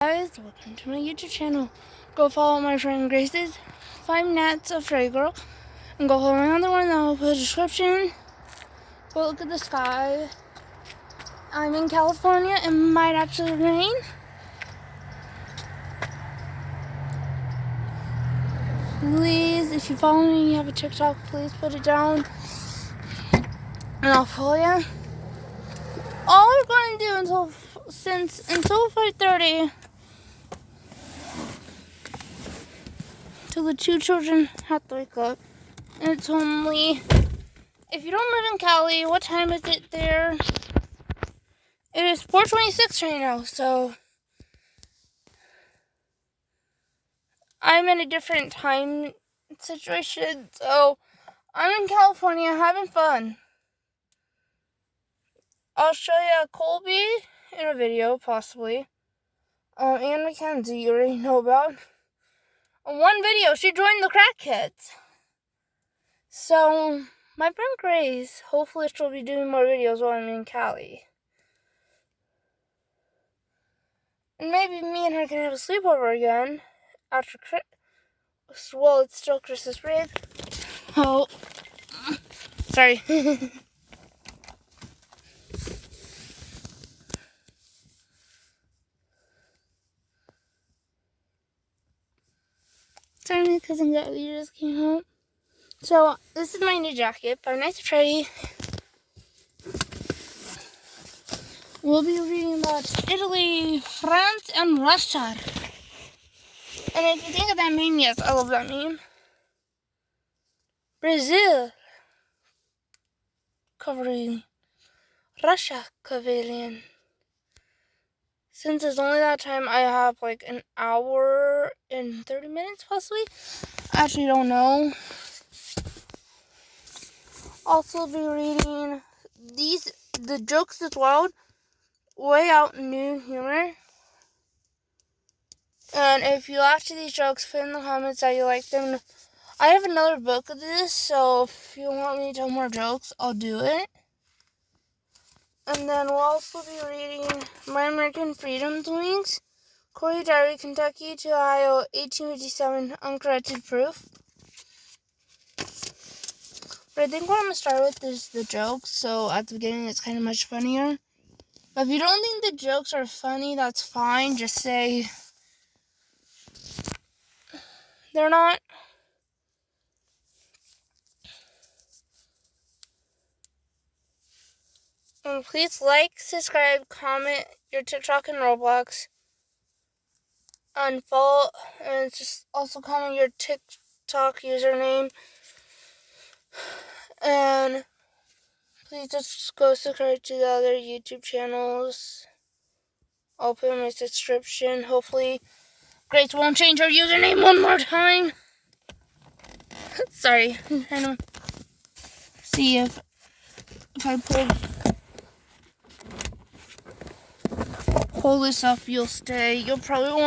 guys, welcome to my YouTube channel. Go follow my friend Grace's 5 Nats of Fairy Girl, and go follow another one that I'll put a description. Go look at the sky. I'm in California. It might actually rain. Please, if you follow me and you have a TikTok, please put it down and I'll follow you. All we're going to do until 5:30, till the 2 children have to wake up. And it's only, if you don't live in Cali, what time is it there? It is 4:26 right now, so I'm in a different time situation. So I'm in California having fun. I'll show you Colby in a video, possibly. And Mackenzie, you already know about. On one video, she joined the Crackheads. So, my friend Grace, hopefully she'll be doing more videos while I'm in Cali. And maybe me and her can have a sleepover again after Christmas. Well, it's still Christmas break. Oh, sorry. Sorry, my cousin Gabby just came home. So, this is my new jacket by Nice and Trendy. We'll be reading about Italy, France, and Russia. And if you think of that meme, yes, I love that meme. Brazil covering Russia covering. Since it's only that time, I have like an hour and 30 minutes possibly. I actually don't know. Also be reading the Jokes This World, Way Out New Humor. And if you laugh to these jokes, put in the comments that you like them. I have another book of this, so if you want me to tell more jokes, I'll do it. And then we'll also be reading My American Freedom's Wings, Corey Diary, Kentucky to Ohio, 1857, Uncorrected Proof. But I think what I'm going to start with is the jokes, so at the beginning it's kind of much funnier. But if you don't think the jokes are funny, that's fine. Just say they're not. And please like, subscribe, comment your TikTok and Roblox. And follow, and just also comment your TikTok username. And please just go subscribe to the other YouTube channels. I'll put in my description. Hopefully, Grace won't change her username one more time. Sorry, I'm trying to see if I pull this up, you'll stay. You'll probably won't.